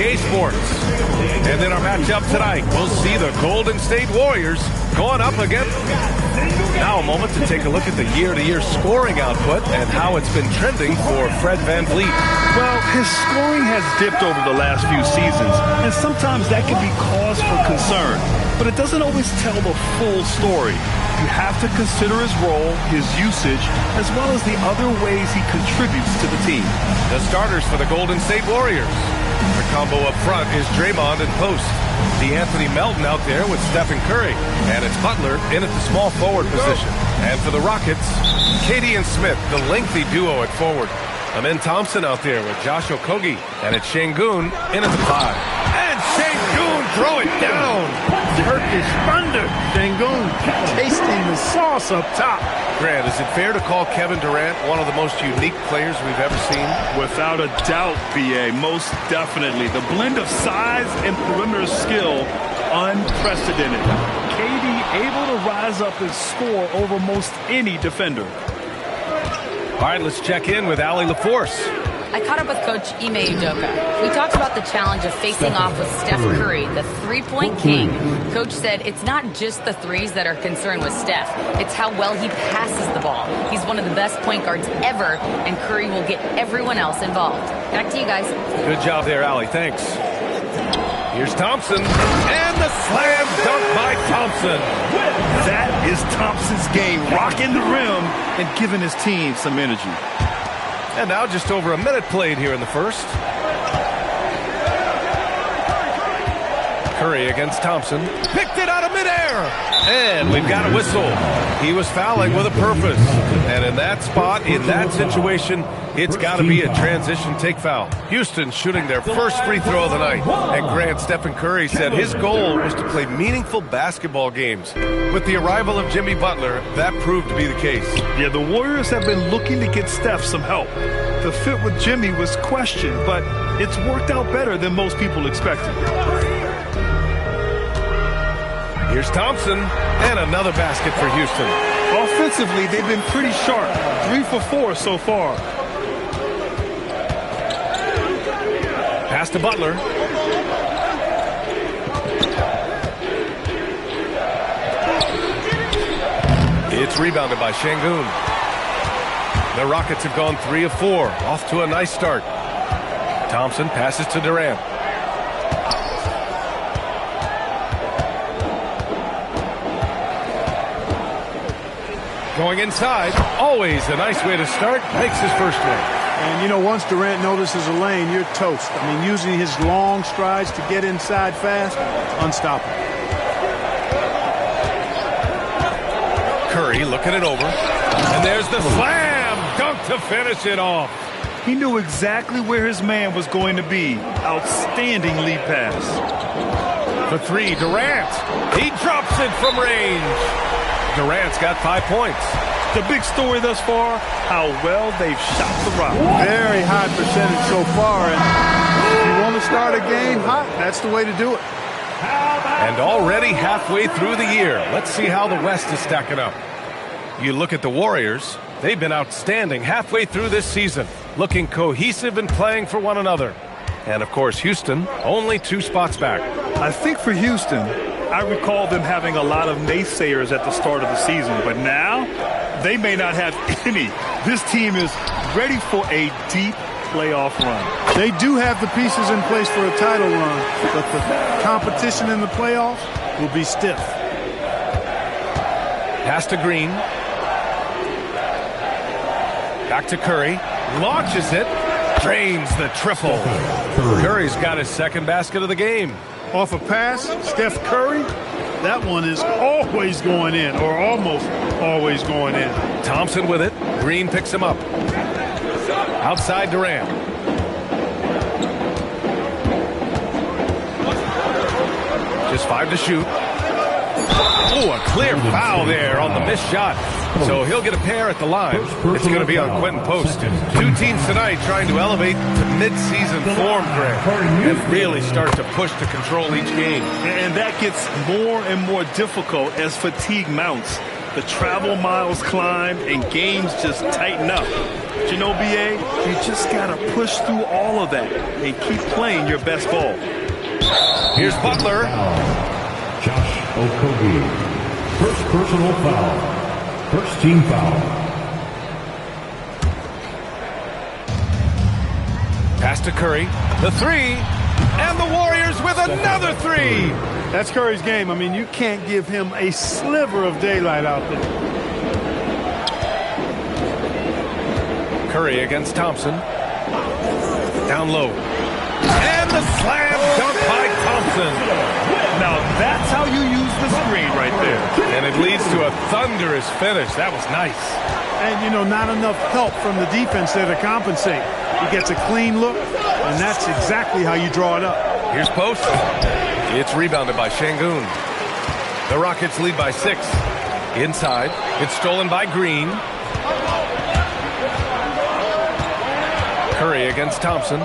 2K Sports. And in our matchup tonight, we'll see the Golden State Warriors going up against... Now a moment to take a look at the year-to-year scoring output and how it's been trending for Fred VanVleet. Well, his scoring has dipped over the last few seasons, and sometimes that can be cause for concern. But it doesn't always tell the full story. You have to consider his role, his usage, as well as the other ways he contributes to the team. The starters for the Golden State Warriors. The combo up front is Draymond and post. D'Anthony Melton out there with Stephen Curry. And it's Butler in at the small forward position. And for the Rockets, KD and Smith, the lengthy duo at forward. Amen Thompson out there with Josh Okogie. And it's Şengün in at the 5. And Şengün throw it down. Turkish thunder. Şengün tasting the sauce up top. Grant, is it fair to call Kevin Durant one of the most unique players we've ever seen? Without a doubt, B.A., most definitely. The blend of size and perimeter skill, unprecedented. KD able to rise up and score over most any defender. All right, let's check in with Allie LaForce. I caught up with Coach Ime Udoka. We talked about the challenge of facing off with Steph Curry, the three-point king. Coach said it's not just the threes that are concerned with Steph. It's how well he passes the ball. He's one of the best point guards ever, and Curry will get everyone else involved. Back to you guys. Good job there, Allie. Thanks. Here's Thompson, and the slam dunk by Thompson. That is Thompson's game, rocking the rim and giving his team some energy. And now just over a minute played here in the first. Curry against Thompson. Picked it out of midair. And we've got a whistle. He was fouling with a purpose. And in that spot, in that situation, it's got to be a transition take foul. Houston shooting their first free throw of the night. And Grant, Stephen Curry said his goal was to play meaningful basketball games. With the arrival of Jimmy Butler, that proved to be the case. Yeah, the Warriors have been looking to get Steph some help. The fit with Jimmy was questioned, but it's worked out better than most people expected. Here's Thompson, and another basket for Houston. Offensively, they've been pretty sharp. 3 for 4 so far. Pass to Butler. It's rebounded by Şengün. The Rockets have gone 3 of 4. Off to a nice start. Thompson passes to Durant. Going inside, always a nice way to start, makes his first one. And, you know, once Durant notices a lane, you're toast. I mean, using his long strides to get inside fast, unstoppable. Curry looking it over. And there's the slam dunk to finish it off. He knew exactly where his man was going to be. Outstanding lead pass. For 3, Durant. He drops it from range. Durant's got 5 points. The big story thus far, how well they've shot the rock. Very high percentage so far, and if you want to start a game hot, that's the way to do it. And already halfway through the year, let's see how the West is stacking up. You look at the Warriors, they've been outstanding halfway through this season, looking cohesive and playing for one another. And, of course, Houston, only 2 spots back. I think for Houston, I recall them having a lot of naysayers at the start of the season, but now they may not have any. This team is ready for a deep playoff run. They do have the pieces in place for a title run, but the competition in the playoffs will be stiff. Pass to Green. Back to Curry. Launches it. Drains the triple. Curry's got his second basket of the game. Off a pass, Steph Curry, that one is always going in, or almost always going in. Thompson with it. Green picks him up. Outside Durant. Just 5 to shoot. Oh, a clear foul there on the missed shot. So he'll get a pair at the line. It's going to be on Quentin Post. 2 teams tonight trying to elevate to mid-season form, Grant, and really start to push to control each game. And that gets more and more difficult as fatigue mounts. The travel miles climb and games just tighten up. But you know, BA, you just got to push through all of that and keep playing your best ball. Here's Butler. Josh Okogie. First personal foul. First team foul. Pass to Curry. The three. And the Warriors with another three. That's Curry's game. I mean, you can't give him a sliver of daylight out there. Curry against Thompson. Down low. And the slam dunk by Thompson. Now that's how you use the screen right there. And it leads to a thunderous finish. That was nice. And, you know, not enough help from the defense there to compensate. He gets a clean look, and that's exactly how you draw it up. Here's post. It's rebounded by Şengün. The Rockets lead by 6. Inside. It's stolen by Green. Curry against Thompson.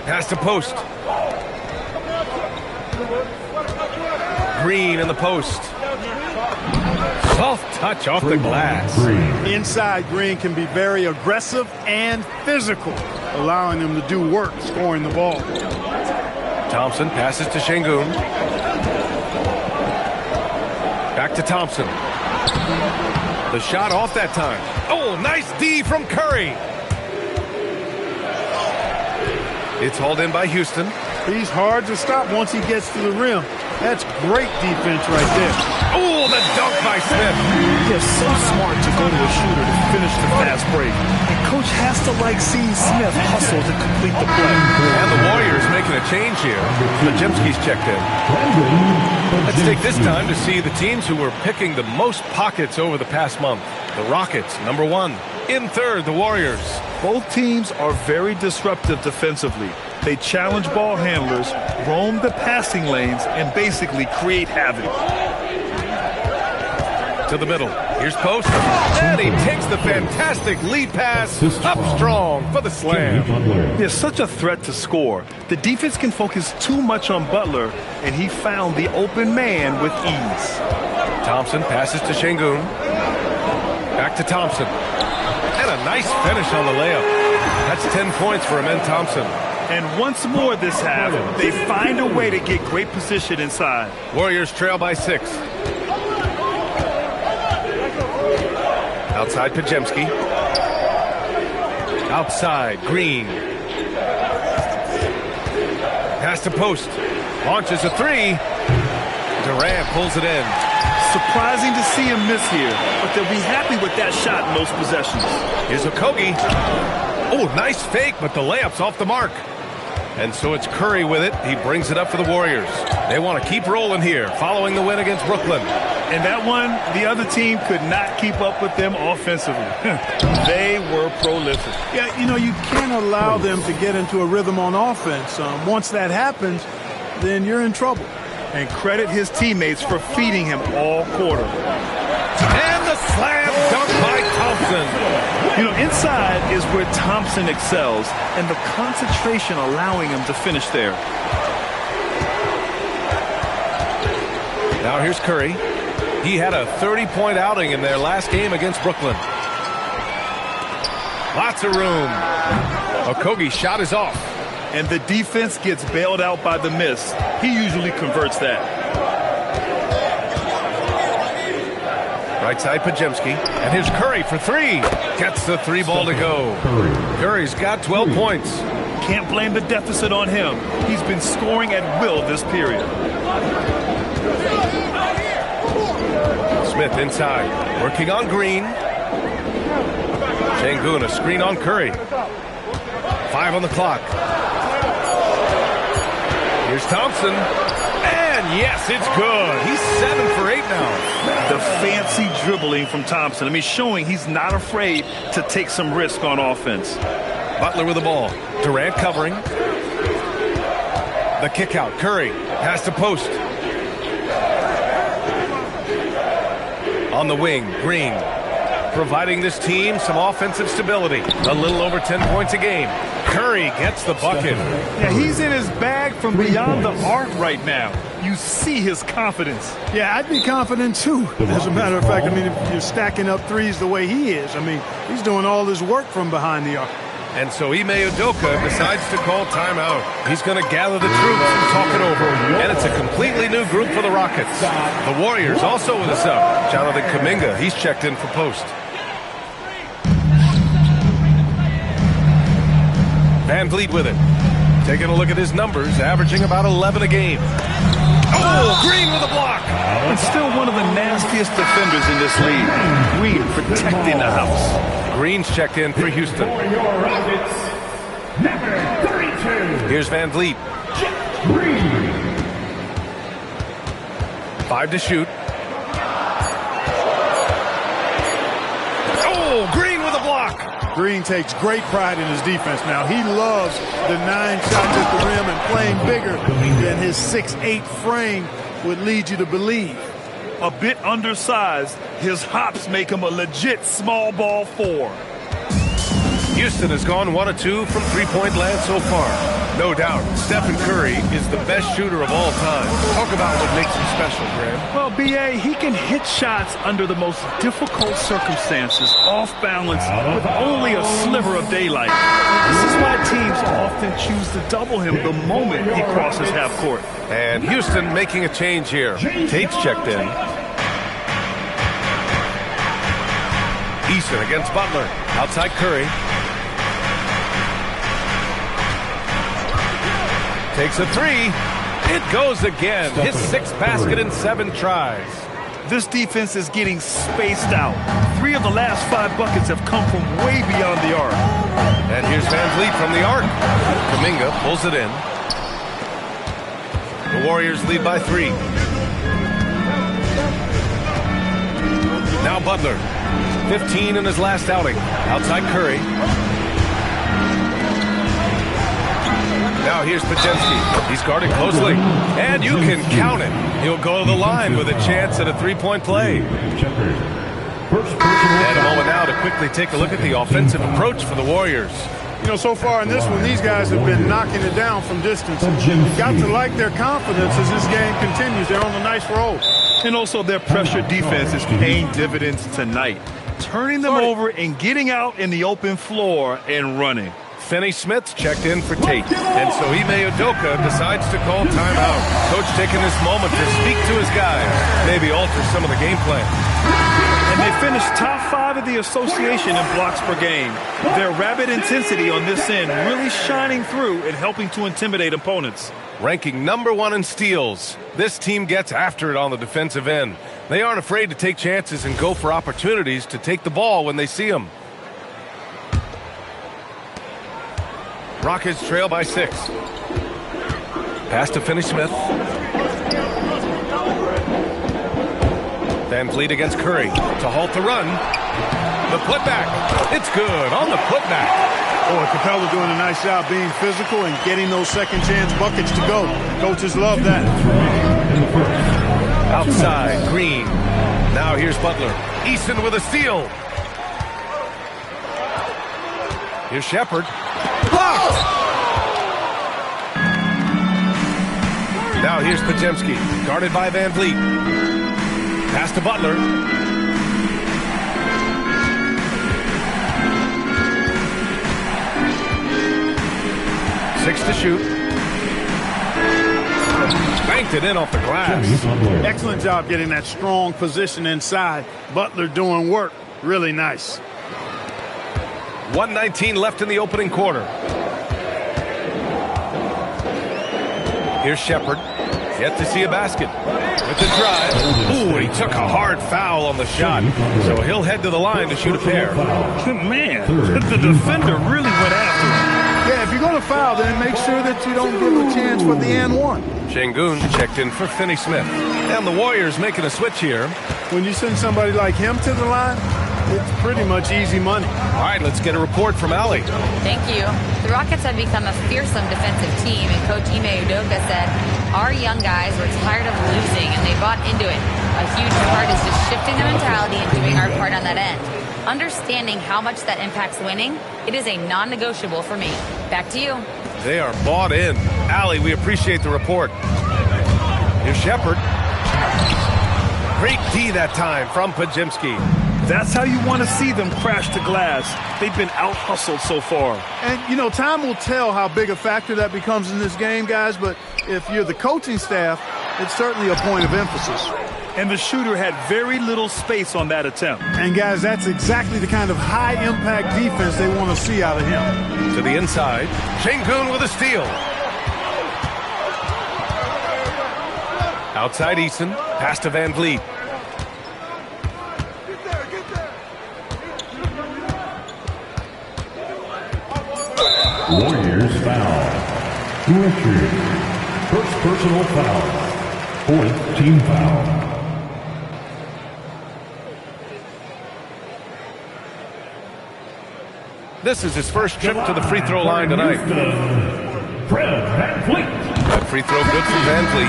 Pass to post. Green in the post. Soft touch off the glass. Inside, Green can be very aggressive and physical, allowing them to do work scoring the ball. Thompson passes to Şengün. Back to Thompson. The shot off that time. Oh, nice D from Curry. It's hauled in by Houston. He's hard to stop once he gets to the rim. That's great defense right there. Oh, the dunk by Smith. They're so smart to go to a shooter to finish the fast break. And coach has to like seeing Smith hustle to complete the play. And the Warriors making a change here. Pajemski's checked in. Let's take this time to see the teams who were picking the most pockets over the past month. The Rockets, number 1. In third, the Warriors. Both teams are very disruptive defensively. They challenge ball handlers, roam the passing lanes, and basically create havoc. To the middle. Here's post. And he takes the fantastic lead pass up strong for the slam. They're such a threat to score. The defense can focus too much on Butler, and he found the open man with ease. Thompson passes to Şengün. Back to Thompson. And a nice finish on the layup. That's 10 points for Amen Thompson. And once more this half, they find a way to get great position inside. Warriors trail by 6. Outside Pajemski. Outside Green. Pass to post. Launches a three. Durant pulls it in. Surprising to see him miss here, but they'll be happy with that shot in those possessions. Here's Okogie. Oh, nice fake, but the layup's off the mark. And so it's Curry with it. He brings it up for the Warriors. They want to keep rolling here, following the win against Brooklyn. And that one, the other team could not keep up with them offensively. They were prolific. Yeah, you know, you can't allow them to get into a rhythm on offense. Once that happens, then you're in trouble. And credit his teammates for feeding him all quarter. And the slam dunk by Thompson. You know, inside is where Thompson excels, and the concentration allowing him to finish there. Now here's Curry. He had a 30-point outing in their last game against Brooklyn. Lots of room. Okogie's shot is off. And the defense gets bailed out by the miss. He usually converts that. Right side Pajemski. And here's Curry for three. Gets the three ball to go. Curry's got 12 points. Can't blame the deficit on him. He's been scoring at will this period. Smith inside. Working on Green. Şengün, a screen on Curry. 5 on the clock. Here's Thompson. And yes, it's good. He's 7 for 8 now. The fancy dribbling from Thompson. I mean, showing he's not afraid to take some risk on offense. Butler with the ball. Durant covering. The kick out. Curry. Pass to post. On the wing, Green. Providing this team some offensive stability. A little over 10 points a game. Curry gets the bucket. Yeah, he's in his bag from beyond the arc right now. You see his confidence. Yeah, I'd be confident too. As a matter of fact, I mean, if you're stacking up threes the way he is, I mean, he's doing all his work from behind the arc. And so Ime Udoka decides to call timeout. He's going to gather the troops and talk it over. And it's a completely new group for the Rockets. The Warriors also with a sub. Jonathan Kuminga, he's checked in for post. Van Vliet with it. Taking a look at his numbers, averaging about 11 a game. Oh, Green with a block. And still one of the nastiest defenders in this league. Green protecting the house. Green's checked in for Houston. Here's Van Vliet. 5 to shoot. Oh, Green with a block. Green takes great pride in his defense now. He loves the 9 shots at the rim and playing bigger than his 6'8" frame would lead you to believe. A bit undersized, his hops make him a legit small ball 4. Houston has gone 1 of 2 from three-point land so far. No doubt, Stephen Curry is the best shooter of all time. Talk about what makes him special, Graham. Well, B.A., he can hit shots under the most difficult circumstances, off balance, with only a sliver of daylight. This is why teams often choose to double him the moment he crosses half court. And Houston making a change here. Tate's checked in. Eason against Butler. Outside Curry. Takes a 3. It goes again. His 6th basket in 7 tries. This defense is getting spaced out. 3 of the last 5 buckets have come from way beyond the arc. And here's Van Vliet from the arc. Kuminga pulls it in. The Warriors lead by 3. Now Butler. 15 in his last outing. Outside Curry. Now here's Podziemski. He's guarded closely. And you can count it. He'll go to the line with a chance at a 3-point play. And a moment now to quickly take a look at the offensive approach for the Warriors. You know, so far in this one, these guys have been knocking it down from distance. You've got to like their confidence as this game continues. They're on a nice roll. And also their pressure defense is paying dividends tonight. Turning them over and getting out in the open floor and running. Finney-Smith's checked in for Tate. And so Ime Udoka decides to call timeout. Coach taking this moment to speak to his guys, maybe alter some of the game plan. And they finished top 5 of the association in blocks per game. Their rapid intensity on this end really shining through and helping to intimidate opponents. Ranking number 1 in steals, this team gets after it on the defensive end. They aren't afraid to take chances and go for opportunities to take the ball when they see them. Rockets trail by 6. Pass to Finney-Smith. Van Vliet against Curry to halt the run. The putback. It's good on the putback. Boy, Capella doing a nice job being physical and getting those second chance buckets to go. Coaches love that. Outside, Green. Now here's Butler. Eason with a steal. Here's Shepard. Blocked! Now here's Podziemski, guarded by Van Vliet. Pass to Butler. Six to shoot. Banked it in off the glass. Excellent job getting that strong position inside. Butler doing work. Really nice. 1:19 left in the opening quarter. Here's Shepard. Yet to see a basket. With the drive. Ooh, he took a hard foul on the shot. So he'll head to the line to shoot a pair. Man, the defender really went after him. Yeah, if you're going to foul, then make sure that you don't give a chance for the and one. Şengün checked in for Finney-Smith. And the Warriors making a switch here. When you send somebody like him to the line, it's pretty much easy money. All right, let's get a report from Allie. Thank you. The Rockets have become a fearsome defensive team, and Coach Ime Udoka said, our young guys were tired of losing, and they bought into it. A huge part is just shifting the mentality and doing our part on that end. Understanding how much that impacts winning, it is a non-negotiable for me. Back to you. They are bought in. Allie, we appreciate the report. Here's Shepard. Great D that time from Pajemski. That's how you want to see them crash the glass. They've been out-hustled so far. And, you know, time will tell how big a factor that becomes in this game, guys, but if you're the coaching staff, it's certainly a point of emphasis. And the shooter had very little space on that attempt. And, guys, that's exactly the kind of high-impact defense they want to see out of him. To the inside, Şengün with a steal. Outside Eason, pass to Van Vliet. Warriors foul. Richard. First personal foul. Fourth team foul. This is his first trip to the free throw line tonight. Fred Van Vliet. That free throw good from Van Vliet.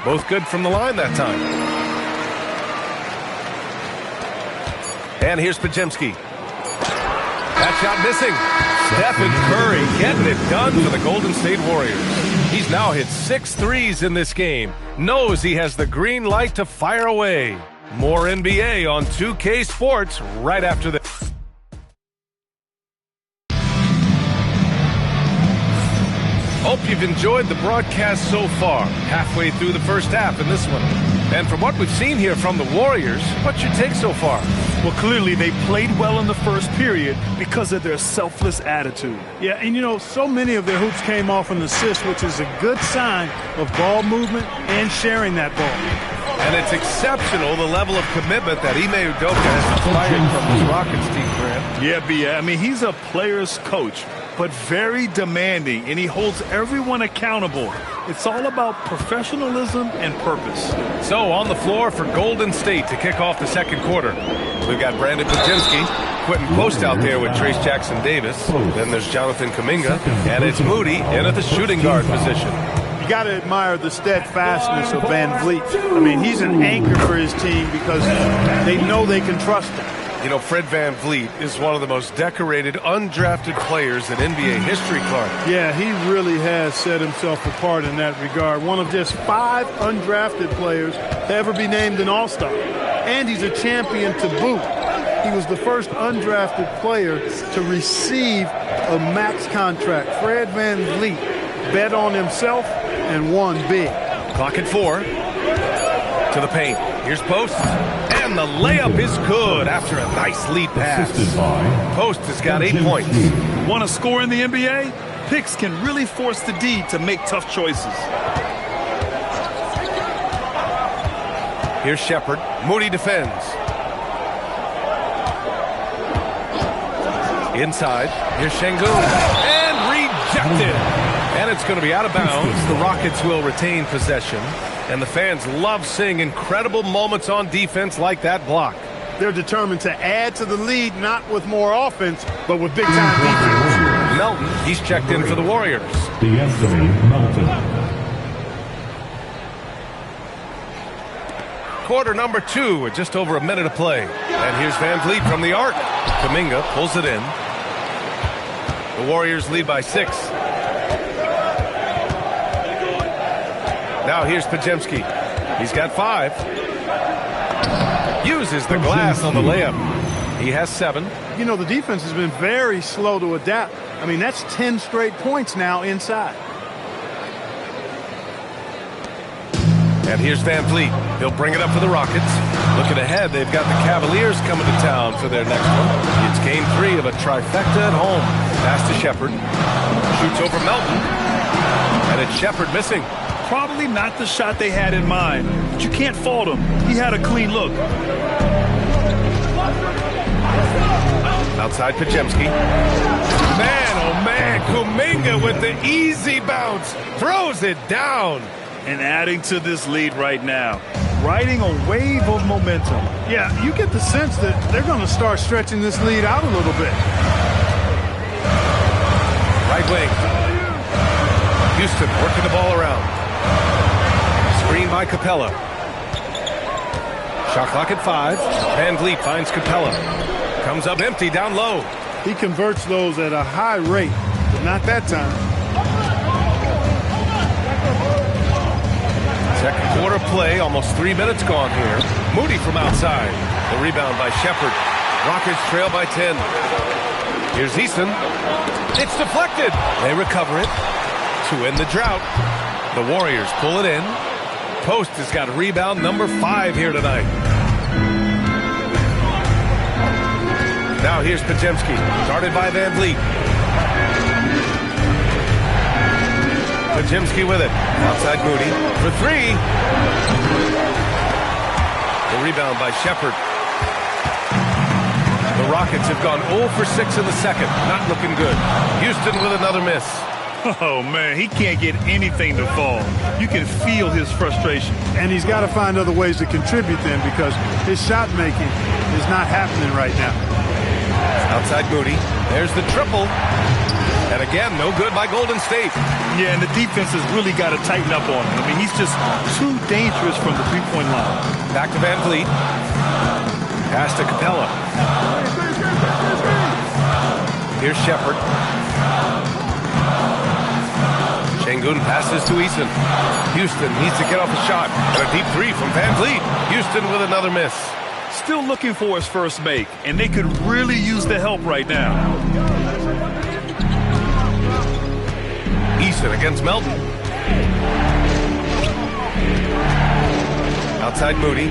Both good from the line that time. And here's Pajemski. That shot missing. Stephen Curry getting it done for the Golden State Warriors. He's now hit 6 threes in this game. Knows he has the green light to fire away. More NBA on 2K Sports right after this. Hope you've enjoyed the broadcast so far. Halfway through the first half in this one. And from what we've seen here from the Warriors, what's your take so far? Well, clearly they played well in the first period because of their selfless attitude. Yeah, and you know, so many of their hoops came off an assist, which is a good sign of ball movement and sharing that ball. And it's exceptional, the level of commitment that Ime Udoka has inspired from his Rockets team, Grant. Yeah, B.A. I mean, he's a player's coach, but very demanding, and he holds everyone accountable. It's all about professionalism and purpose. So on the floor for Golden State to kick off the second quarter. We've got Brandon Pajemski, Quentin Post out there with Trace Jackson-Davis. Then there's Jonathan Kuminga, and it's Moody in at the shooting guard position. You got to admire the steadfastness of Van Vliet. I mean, he's an anchor for his team because they know they can trust him. You know, Fred Van Vliet is one of the most decorated, undrafted players in NBA history, Clark. Yeah, he really has set himself apart in that regard. One of just 5 undrafted players to ever be named an All-Star. And he's a champion to boot. He was the first undrafted player to receive a max contract. Fred Van Vliet bet on himself and won big. Clock at 4. To the paint. Here's Post. And the layup is good after a nice lead pass. Post has got 8 points. Want to score in the NBA? Picks can really force the D to make tough choices. Here's Shepard. Moody defends. Inside. Here's Şengün. And rejected. And it's going to be out of bounds. The Rockets will retain possession. And the fans love seeing incredible moments on defense like that block. They're determined to add to the lead, not with more offense, but with big-time defense. Melton, he's checked in for the Warriors. D'Anthony Melton. Quarter number 2 with just over a minute to play. And here's Van Vliet from the arc. Kuminga pulls it in. The Warriors lead by 6. Now here's Pajemski. He's got 5. Uses the glass on the layup. He has 7. You know, the defense has been very slow to adapt. I mean, that's 10 straight points now inside. And here's Van Vliet. He'll bring it up for the Rockets. Looking ahead, they've got the Cavaliers coming to town for their next one. It's game 3 of a trifecta at home. Pass to Shepard. Shoots over Melton. And it's Shepard missing. Probably not the shot they had in mind, but you can't fault him. He had a clean look. Outside Pajemski. Man, oh man, Kuminga with the easy bounce. Throws it down. And adding to this lead right now. Riding a wave of momentum. Yeah, you get the sense that they're going to start stretching this lead out a little bit. Right wing. Houston working the ball around. Screen by Capella. Shot clock at 5. Van Vliet finds Capella. Comes up empty down low. He converts those at a high rate, but not that time. Second quarter play, almost 3 minutes gone here. Moody from outside. The rebound by Shepard. Rockets trail by 10. Here's Eason. It's deflected. They recover it to end the drought. The Warriors pull it in. Post has got rebound number 5 here tonight. Now here's Pajemski, guarded by Van Vliet. Pajemski with it. Outside Moody for 3. The rebound by Shepard. The Rockets have gone 0 for 6 in the second. Not looking good. Houston with another miss. Oh, man, he can't get anything to fall. You can feel his frustration. And he's got to find other ways to contribute then, because his shot making is not happening right now. Outside Moody. There's the triple. And again, no good by Golden State. Yeah, and the defense has really got to tighten up on him. I mean, he's just too dangerous from the three-point line. Back to Van Vliet. Pass to Capella. Here's Shepard. Şengün passes to Eason. Houston needs to get off a shot. And a deep 3 from Van Vliet. Houston with another miss. Still looking for his first make, and they could really use the help right now. Eason against Melton. Outside Moody.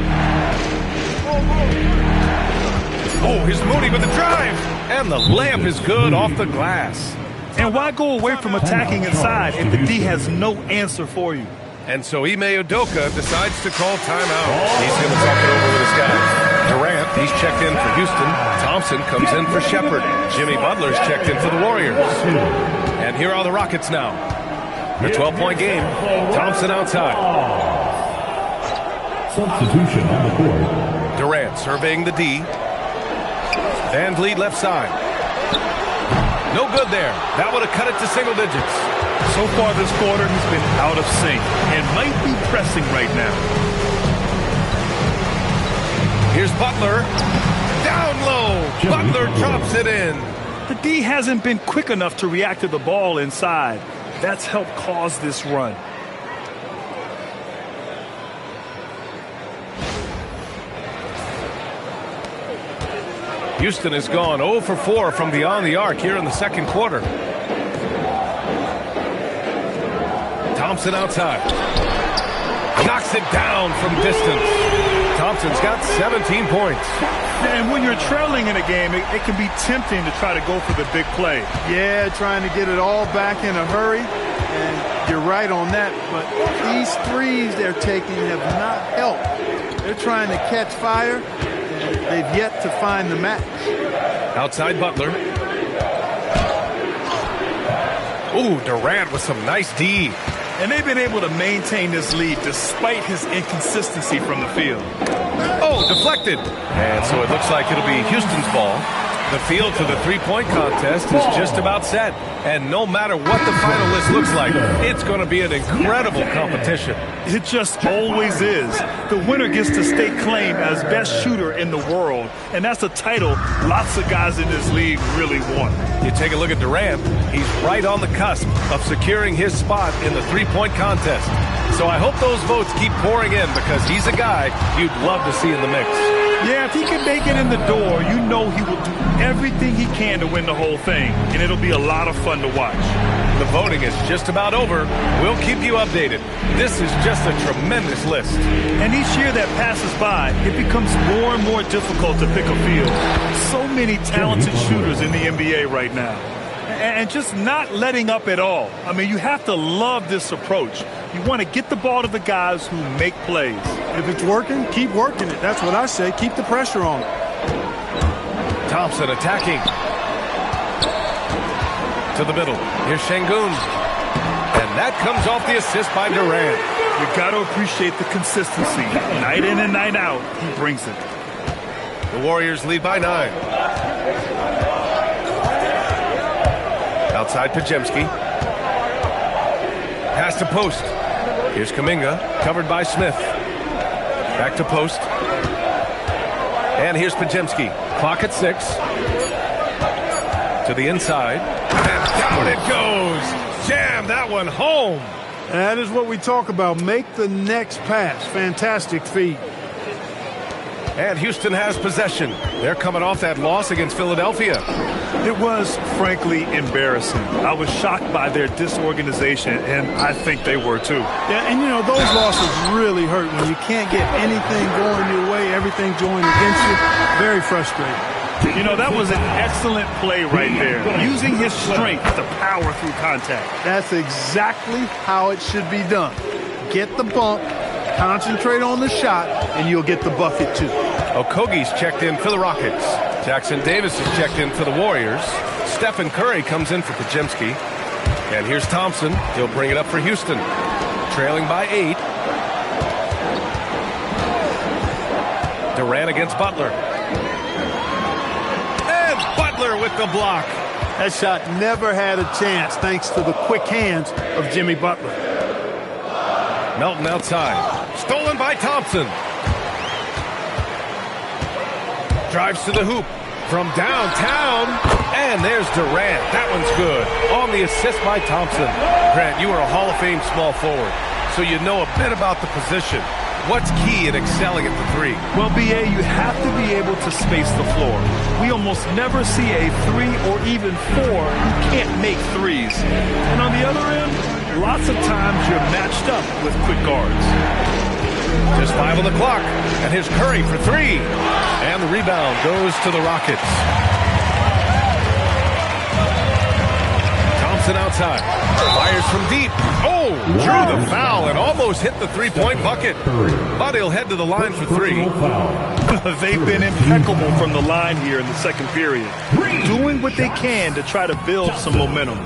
Oh, here's Moody with the drive. And the layup is good off the glass. And why go away from attacking inside if the D has no answer for you? And so Ime Udoka decides to call timeout. He's going to talk it over with his guys. Durant, he's checked in for Houston. Thompson comes in for Shepard. Jimmy Butler's checked in for the Warriors. And here are the Rockets now. The 12-point game. Thompson outside. Substitution on the court. Durant surveying the D. Van Vliet left side. No good there. That would have cut it to single digits. So far this quarter, he's been out of sync and might be pressing right now. Here's Butler. Down low. Butler drops it in. The D hasn't been quick enough to react to the ball inside. That's helped cause this run. Houston has gone 0 for 4 from beyond the arc here in the second quarter. Thompson outside. Knocks it down from distance. Thompson's got 17 points. And when you're trailing in a game, it can be tempting to try to go for the big play. Yeah, trying to get it all back in a hurry. And you're right on that. But these threes they're taking have not helped. They're trying to catch fire. They've yet to find the match. Outside Butler. Ooh, Durant with some nice D. And they've been able to maintain this lead despite his inconsistency from the field. Oh, deflected. And so it looks like it'll be Houston's ball. The field for the three-point contest is just about set. And no matter what the final list looks like, it's going to be an incredible competition. It just always is. The winner gets to stake claim as best shooter in the world. And that's a title lots of guys in this league really want. You take a look at Durant. He's right on the cusp of securing his spot in the three-point contest. So I hope those votes keep pouring in because he's a guy you'd love to see in the mix. Yeah, if he can make it in the door, you know he will do everything he can to win the whole thing. And it'll be a lot of fun to watch. The voting is just about over. We'll keep you updated. This is just a tremendous list. And each year that passes by, it becomes more and more difficult to pick a field. So many talented shooters in the NBA right now. And just not letting up at all. I mean, you have to love this approach. You want to get the ball to the guys who make plays. If it's working, keep working it. That's what I say. Keep the pressure on it. Thompson attacking. To the middle. Here's Şengün. And that comes off the assist by Durant. You got to appreciate the consistency. Night in and night out, he brings it. The Warriors lead by 9. Outside Pajemski. Pass to Post. Here's Kuminga, covered by Smith. Back to Post. And here's Pajemski. Clock at 6. To the inside. And down it goes. Jam that one home. That is what we talk about. Make the next pass. Fantastic feed. And Houston has possession. They're coming off that loss against Philadelphia. It was, frankly, embarrassing. I was shocked by their disorganization, and I think they were too. Yeah, and you know, those losses really hurt when you can't get anything going your way, everything going against you. Very frustrating. You know, that was an excellent play right there, using his strength to power through contact. That's exactly how it should be done. Get the bump, concentrate on the shot, and you'll get the bucket too. Okogie's checked in for the Rockets. Jackson Davis is checked in for the Warriors. Stephen Curry comes in for Podziemski. And here's Thompson. He'll bring it up for Houston. Trailing by 8. Durant against Butler. And Butler with the block. That shot never had a chance thanks to the quick hands of Jimmy Butler. Melton outside. Stolen by Thompson. Drives to the hoop from downtown. And there's Durant. That one's good. On the assist by Thompson. Grant, you are a Hall of Fame small forward, so you know a bit about the position. What's key in excelling at the 3? Well, B.A., you have to be able to space the floor. We almost never see a 3 or even 4 who can't make threes. And on the other end, lots of times you're matched up with quick guards. Just 5 on the clock. And here's Curry for 3. And the rebound goes to the Rockets. Thompson outside. Fires from deep. Oh, drew the foul and almost hit the three-point bucket. But he'll head to the line for 3. They've been impeccable from the line here in the second period, doing what they can to try to build some momentum.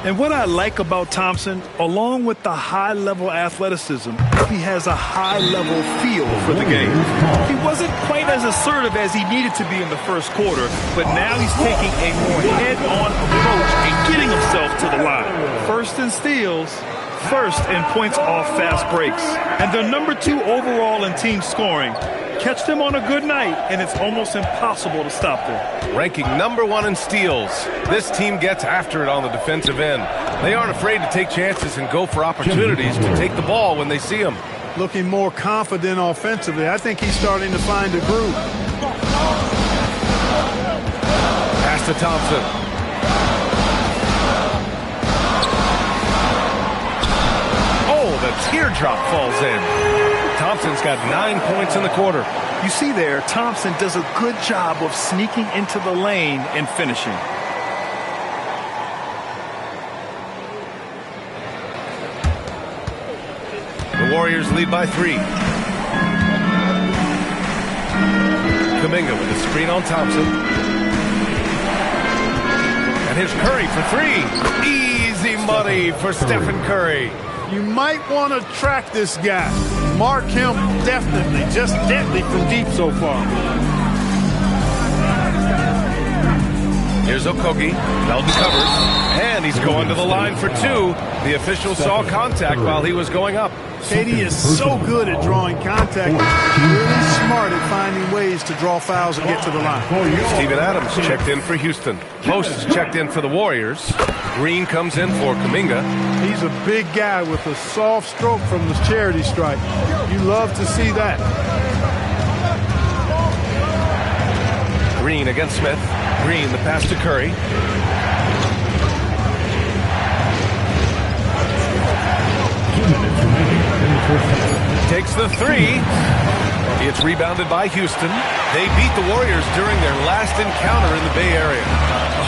And what I like about Thompson, along with the high-level athleticism, he has a high-level feel for the game. He wasn't quite as assertive as he needed to be in the first quarter, but now he's taking a more head-on approach and getting himself to the line. First in steals, first in points off fast breaks. And they're number 2 overall in team scoring. Catch them on a good night, and it's almost impossible to stop them. Ranking number 1 in steals. This team gets after it on the defensive end. They aren't afraid to take chances and go for opportunities to take the ball when they see them. Looking more confident offensively. I think he's starting to find a groove. Pass to Thompson. Oh, the teardrop falls in. Thompson's got 9 points in the quarter. You see there, Thompson does a good job of sneaking into the lane and finishing. The Warriors lead by 3. Kuminga with a screen on Thompson. And here's Curry for 3. Easy money for Stephen Curry. You might want to track this guy. Mark him definitely, just deadly from deep so far. Here's Okogie. Melton covers. And he's going to the line for 2. The official saw contact while he was going up. KD is so good at drawing contact. Really smart at finding ways to draw fouls and get to the line. Steven Adams checked in for Houston. Post is checked in for the Warriors. Green comes in for Kuminga. He's a big guy with a soft stroke from the charity stripe. You love to see that. Green against Smith. Green, the pass to Curry. Takes the 3. It's rebounded by Houston. They beat the Warriors during their last encounter in the Bay Area.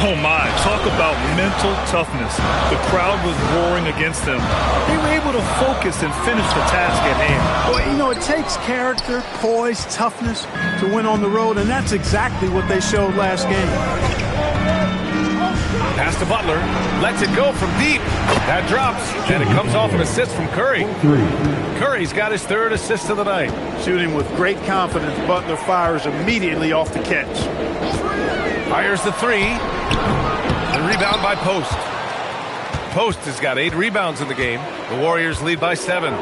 Oh my, talk about mental toughness. The crowd was roaring against them. They were able to focus and finish the task at hand. Well, you know, it takes character, poise, toughness to win on the road, and that's exactly what they showed last game. Pass to Butler. Lets it go from deep. That drops, and it comes off an assist from Curry. Curry's got his 3rd assist of the night. Shooting with great confidence, Butler fires immediately off the catch. Fires the 3. The rebound by Post. Post has got 8 rebounds in the game. The Warriors lead by 7.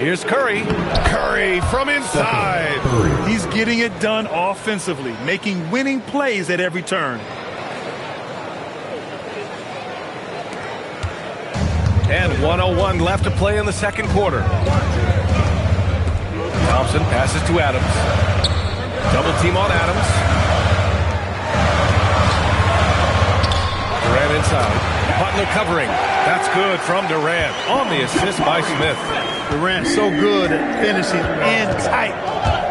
Here's Curry. Curry from inside. He's getting it done offensively, making winning plays at every turn. And 1:01 left to play in the second quarter. Thompson passes to Adams. Double team on Adams. Durant inside. Butler covering. That's good from Durant on the assist by Smith. Durant so good at finishing in tight.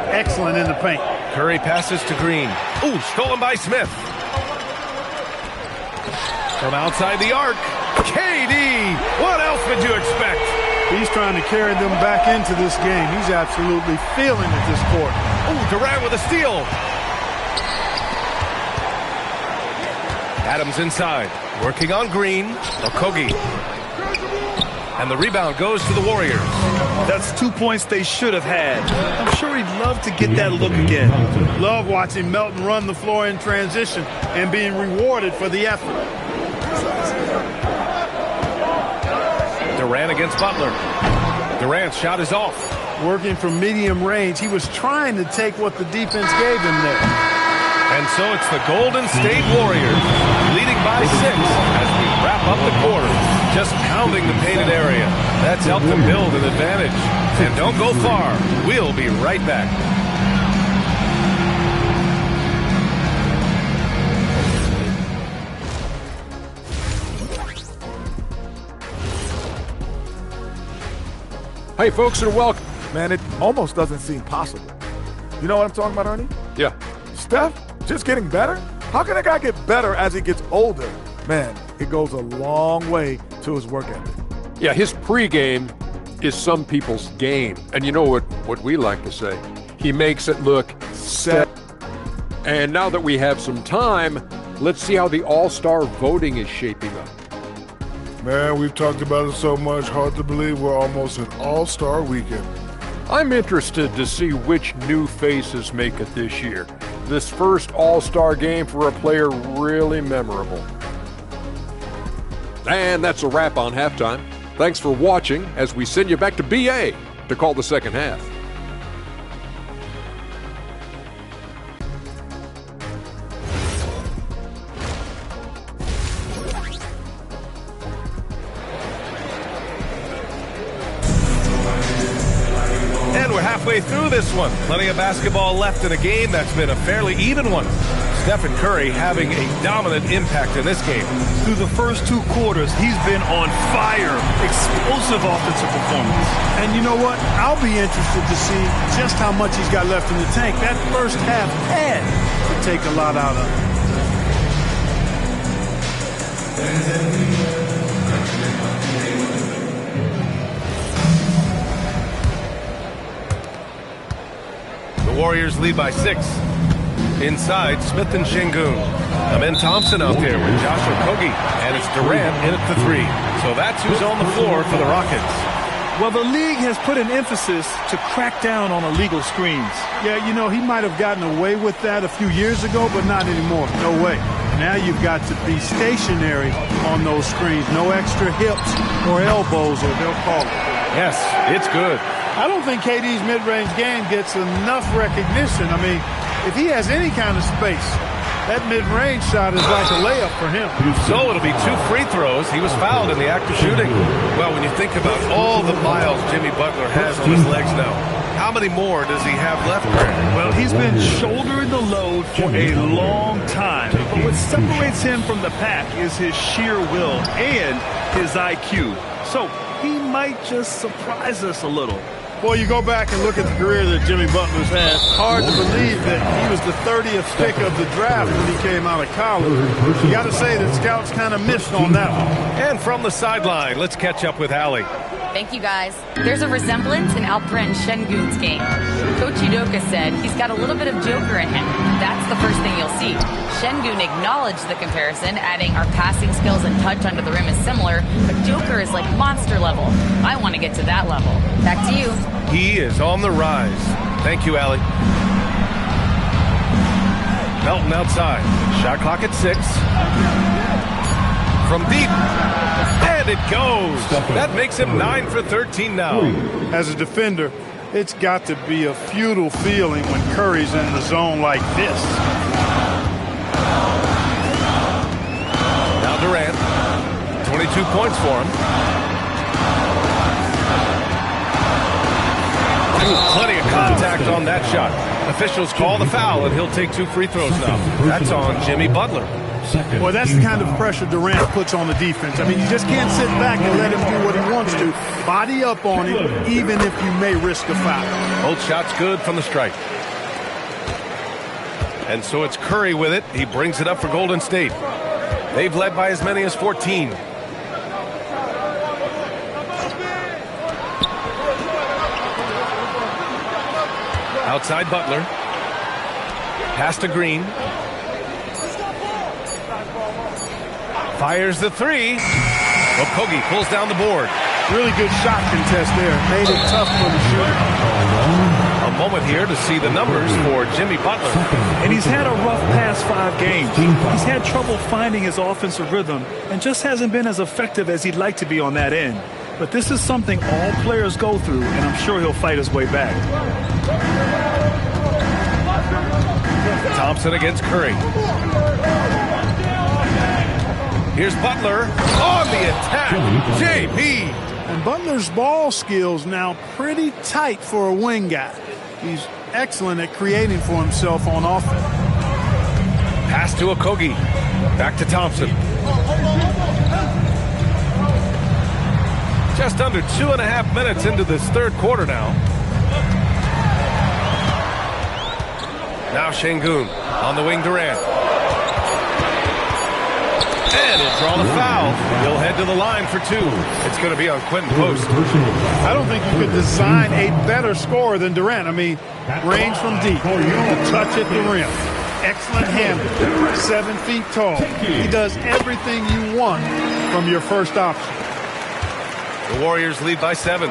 Excellent in the paint. Curry passes to Green. Ooh, stolen by Smith. From outside the arc. KD, what else would you expect? He's trying to carry them back into this game. He's absolutely feeling at this court. Ooh, Durant with a steal. Adams inside, working on Green. Okogie. And the rebound goes to the Warriors. That's 2 points they should have had. I'm sure he'd love to get that look again. Love watching Melton run the floor in transition and being rewarded for the effort. Durant against Butler. Durant's shot is off. Working from medium range, he was trying to take what the defense gave him there. And so it's the Golden State Warriors leading by 6 as we wrap up the quarter. Just pounding the painted area. That's helped them build an advantage. And don't go far. We'll be right back. Hey, folks, and welcome. Man, it almost doesn't seem possible. You know what I'm talking about, Ernie? Yeah. Steph, just getting better? How can a guy get better as he gets older? Man, it goes a long way to his work ethic. Yeah, his pregame is some people's game. And you know what we like to say? He makes it look set. And now that we have some time, let's see how the All-Star voting is shaping up. Man, we've talked about it so much, hard to believe we're almost an all-star weekend. I'm interested to see which new faces make it this year. This first All-Star game for a player really memorable. And that's a wrap on halftime. Thanks for watching as we send you back to BA to call the second half. Halfway through this one. Plenty of basketball left in a game that's been a fairly even one. Stephen Curry having a dominant impact in this game. Through the first 2 quarters, he's been on fire. Explosive offensive performance. And you know what? I'll be interested to see just how much he's got left in the tank. That first half had to take a lot out of him. The Warriors lead by 6. Inside, Smith and Şengün. Amen Thompson out there with Josh Okogie. And it's Durant in at the 3. So that's who's on the floor for the Rockets. Well, the league has put an emphasis to crack down on illegal screens. Yeah, you know, he might have gotten away with that a few years ago, but not anymore. No way. Now you've got to be stationary on those screens. No extra hips or elbows, or they'll call it. Yes, it's good. I don't think KD's mid-range game gets enough recognition. I mean, if he has any kind of space, that mid-range shot is like a layup for him. So it'll be 2 free throws. He was fouled in the act of shooting. Well, when you think about all the miles Jimmy Butler has on his legs now, how many more does he have left, Greg? Well, he's been shouldering the load for a long time. But what separates him from the pack is his sheer will and his IQ. So he might just surprise us a little. Boy, you go back and look at the career that Jimmy Butler's had. Hard to believe that he was the 30th pick of the draft when he came out of college. You got to say that scouts kind of missed on that one. And from the sideline, let's catch up with Allie. Thank you, guys. There's a resemblance in Alperen Şengün's game. Coach Udoka said he's got a little bit of Joker in him. That's the first thing you'll see. Şengün acknowledged the comparison, adding our passing skills and touch under the rim is similar, but Joker is like monster level. I want to get to that level. Back to you. He is on the rise. Thank you, Allie. Melton outside. Shot clock at 6. from deep. And it goes. That makes him 9 for 13 now. As a defender, it's got to be a futile feeling when Curry's in the zone like this. Now Durant, 22 points for him. Plenty of contact on that shot. Officials call the foul, and he'll take 2 free throws now. That's on Jimmy Butler. Well, that's the kind of pressure Durant puts on the defense. I mean, you just can't sit back and let him do what he wants to. Body up on him, even if you may risk a foul. Both shots good from the stripe. And so it's Curry with it. He brings it up for Golden State. They've led by as many as 14. Outside Butler. Pass to Green. Fires the 3. Okogie pulls down the board. Really good shot contest there. Made it tough for the shooter. A moment here to see the numbers for Jimmy Butler. And he's had a rough past 5 games. He's had trouble finding his offensive rhythm and just hasn't been as effective as he'd like to be on that end. But this is something all players go through, and I'm sure he'll fight his way back. Thompson against Curry. Here's Butler on the attack. JP. And Butler's ball skills now pretty tight for a wing guy. He's excellent at creating for himself on offense. Pass to Okogie. Back to Thompson. Just under 2.5 minutes into this third quarter now. Now Şengün on the wing, Durant. And he'll draw the foul. He'll head to the line for 2. It's going to be on Quentin Post. I don't think you could design a better scorer than Durant. I mean, range from deep, a touch at the rim, excellent handle, 7 feet tall. He does everything you want from your first option. The Warriors lead by 7.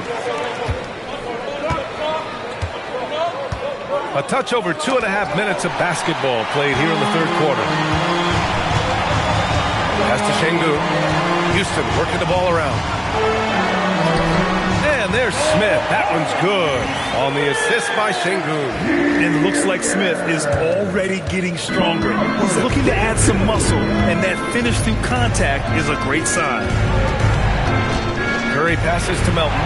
A touch over 2.5 minutes of basketball played here in the third quarter. Pass to Şengün. Houston working the ball around. And there's Smith. That one's good on the assist by Şengün. And it looks like Smith is already getting stronger. He's looking to add some muscle, and that finish through contact is a great sign. Curry passes to Melton.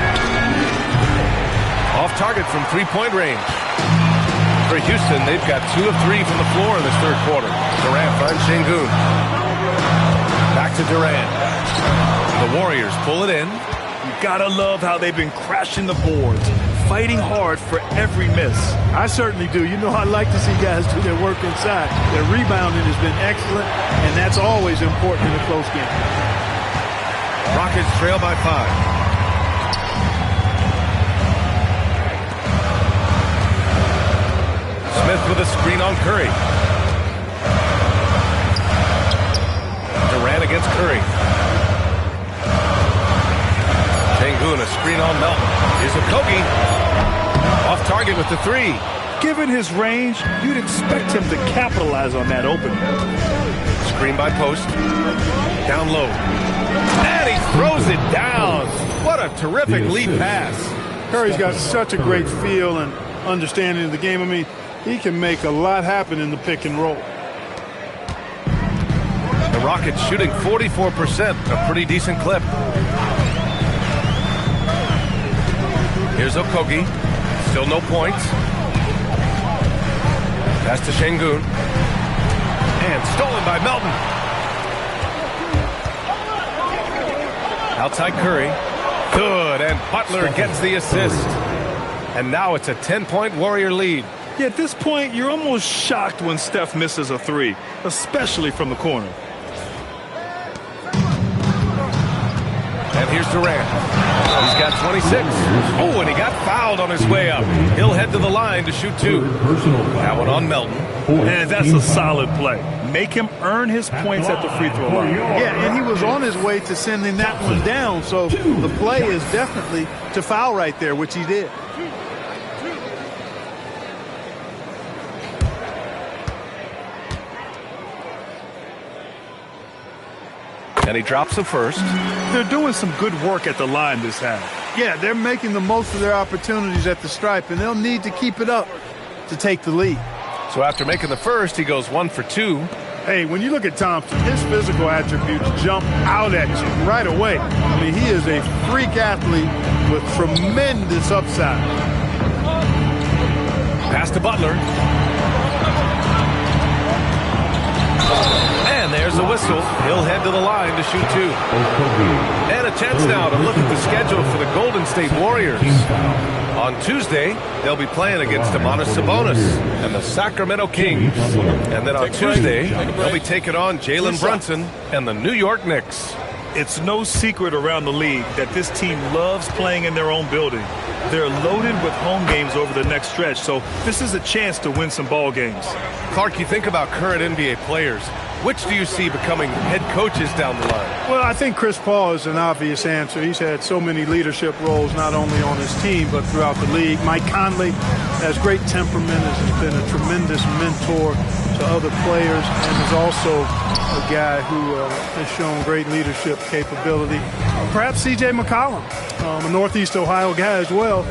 Off target from 3-point range. For Houston, they've got 2 of 3 from the floor in this third quarter. Durant finds Şengün. Back to Durant. The Warriors pull it in. You gotta love how they've been crashing the boards, fighting hard for every miss. I certainly do. You know, I like to see guys do their work inside. Their rebounding has been excellent, and that's always important in a close game. Rockets trail by 5. Smith with a screen on Curry. Durant against Curry. Şengün, a screen on Melton. Here's Okogie. Off target with the 3. Given his range, you'd expect him to capitalize on that opening. Screen by Post. Down low. And he throws it down. What a terrific lead pass. Curry's got such a great feel and understanding of the game. I mean, he can make a lot happen in the pick and roll. The Rockets shooting 44%, a pretty decent clip. Here's Okogie. Still no points. Pass to Şengün. And stolen by Melton. Outside Curry. Good, and Butler gets the assist. And now it's a 10-point Warrior lead. Yeah, at this point, you're almost shocked when Steph misses a 3, especially from the corner. And here's Durant. He's got 26. Oh, and he got fouled on his way up. He'll head to the line to shoot 2. That one on Melton. And that's a solid play. Make him earn his points at the free throw line. Yeah, and he was on his way to sending that one down, so the play is definitely to foul right there, which he did. And he drops the first. They're doing some good work at the line this half. Yeah, they're making the most of their opportunities at the stripe, and they'll need to keep it up to take the lead. So after making the first, he goes 1 for 2. Hey, when you look at Thompson, his physical attributes jump out at you right away. I mean, he is a freak athlete with tremendous upside. Pass to Butler. And there's a whistle. He'll head to the line to shoot 2. And a chance now to look at the schedule for the Golden State Warriors. On Tuesday, they'll be playing against Domantas Sabonis and the Sacramento Kings. And then on Tuesday, they'll be taking on Jalen Brunson and the New York Knicks. It's no secret around the league that this team loves playing in their own building. They're loaded with home games over the next stretch, so this is a chance to win some ball games. Clark, you think about current NBA players. Which do you see becoming head coaches down the line? Well, I think Chris Paul is an obvious answer. He's had so many leadership roles, not only on his team, but throughout the league. Mike Conley has great temperament, has been a tremendous mentor to other players, and is also a guy who has shown great leadership capability. Perhaps C.J. McCollum, a Northeast Ohio guy as well,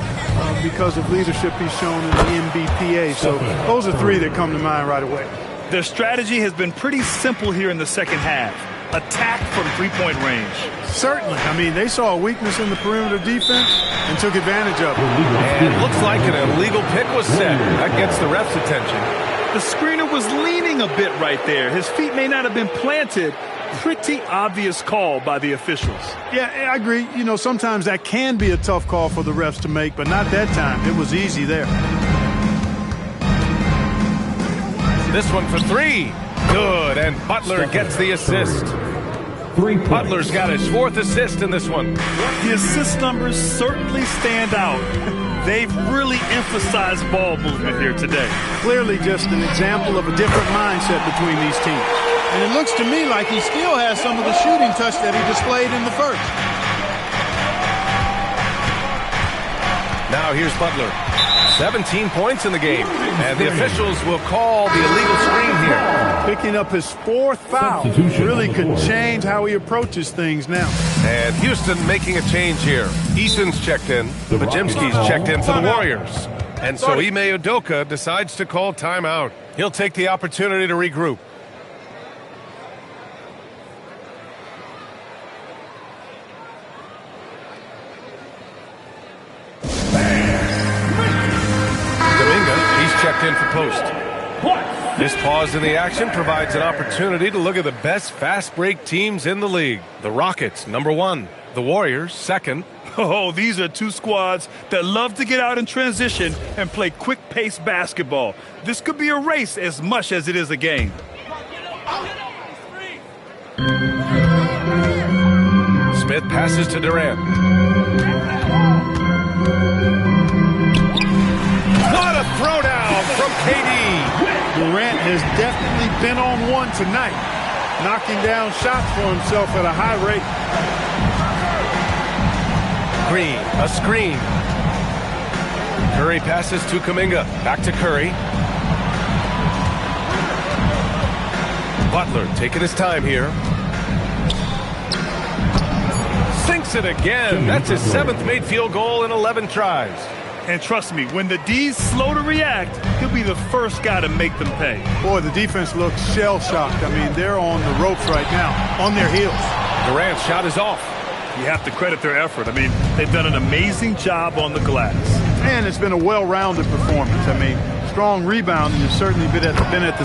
because of leadership he's shown in the MBPA. So those are 3 that come to mind right away. Their strategy has been pretty simple here in the second half. Attack from three-point range. Certainly. I mean, they saw a weakness in the perimeter defense and took advantage of it. And it looks like an illegal pick was set. That gets the ref's attention. The screener was leaning a bit right there. His feet may not have been planted. Pretty obvious call by the officials. Yeah, I agree. You know, sometimes that can be a tough call for the refs to make, but not that time. It was easy there. This one for 3. Good, and Butler gets the assist. Butler's got his 4th assist in this one. The assist numbers certainly stand out. They've really emphasized ball movement here today. Clearly just an example of a different mindset between these teams. And it looks to me like he still has some of the shooting touch that he displayed in the first. Now here's Butler. 17 points in the game. And the officials will call the illegal screen here. Picking up his 4th foul really could change how he approaches things now. And Houston making a change here. Eason's checked in. Pajimski's checked in for the Warriors. And so Ime Udoka decides to call timeout. He'll take the opportunity to regroup. Checked in for post. This pause in the action provides an opportunity to look at the best fast break teams in the league. The Rockets, number 1. The Warriors, 2nd. Oh, these are 2 squads that love to get out in transition and play quick-paced basketball. This could be a race as much as it is a game. Smith passes to Durant. What a throwdown from KD. Durant has definitely been on one tonight, knocking down shots for himself at a high rate. Green, a screen. Curry passes to Kuminga. Back to Curry. Butler taking his time here. Sinks it again. That's his 7th made field goal in 11 tries. And trust me, when the D's slow to react, he'll be the first guy to make them pay. Boy, the defense looks shell-shocked. I mean, they're on the ropes right now, on their heels. Durant's shot is off. You have to credit their effort. I mean, they've done an amazing job on the glass. And it's been a well-rounded performance. I mean, strong rebounding has certainly been at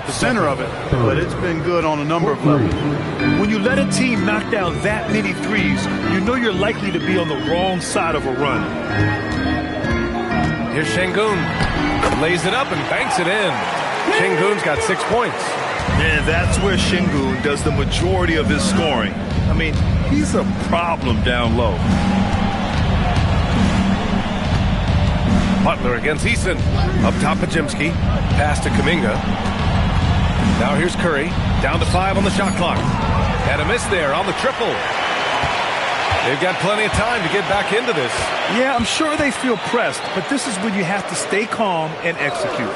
the center of it, but it's been good on a number of levels. When you let a team knock down that many threes, you know you're likely to be on the wrong side of a run. Here's Şengün. Lays it up and banks it in. Şengün's got 6 points. And that's where Şengün does the majority of his scoring. I mean, he's a problem down low. Butler against Eason. Up top, Pajimski. Pass to Kuminga. Now here's Curry. Down to 5 on the shot clock. And a miss there on the triple. They've got plenty of time to get back into this. Yeah, I'm sure they feel pressed, but this is when you have to stay calm and execute.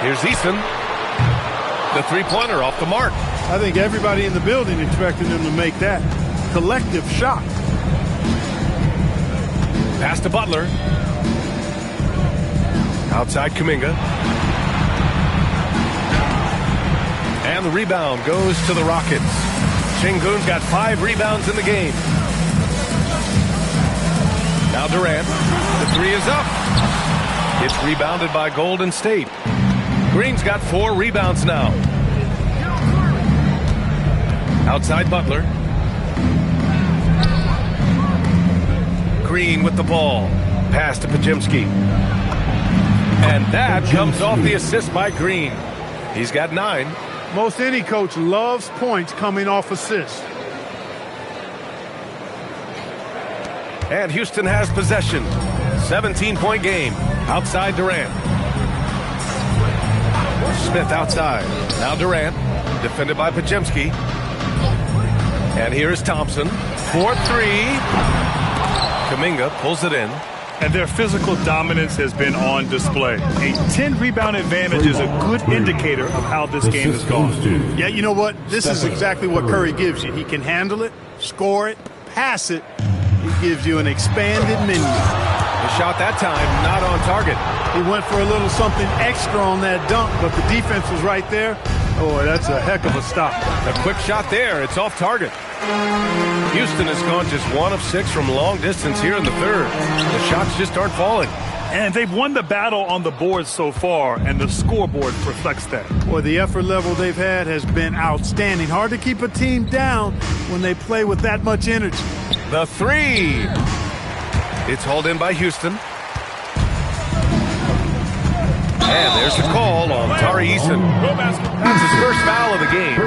Here's Eason. The 3-pointer off the mark. I think everybody in the building expected him to make that collective shot. Pass to Butler. Outside Kuminga. And the rebound goes to the Rockets. Sengun's got 5 rebounds in the game. Now Durant. The 3 is up. It's rebounded by Golden State. Green's got 4 rebounds now. Outside Butler. Green with the ball. Pass to Pajemski. And that comes off the assist by Green. He's got 9. Most any coach loves points coming off assists. And Houston has possession. 17-point game. Outside Durant. Smith outside. Now Durant. Defended by Pajemski. And here is Thompson. 4-3. Kuminga pulls it in. And their physical dominance has been on display. A 10-rebound advantage is a good indicator of how this game has gone. Yeah, you know what? This is exactly what Curry gives you. He can handle it, score it, pass it. He gives you an expanded menu. The shot that time not on target. He went for a little something extra on that dunk, but the defense was right there. Oh, that's a heck of a stop. A quick shot there. It's off target. Houston has gone just 1 of 6 from long distance here in the third. The shots just aren't falling. And they've won the battle on the board so far, and the scoreboard reflects that. Boy, the effort level they've had has been outstanding. Hard to keep a team down when they play with that much energy. The 3. It's hauled in by Houston. And there's the call on Tari Eason. That's his first foul of the game.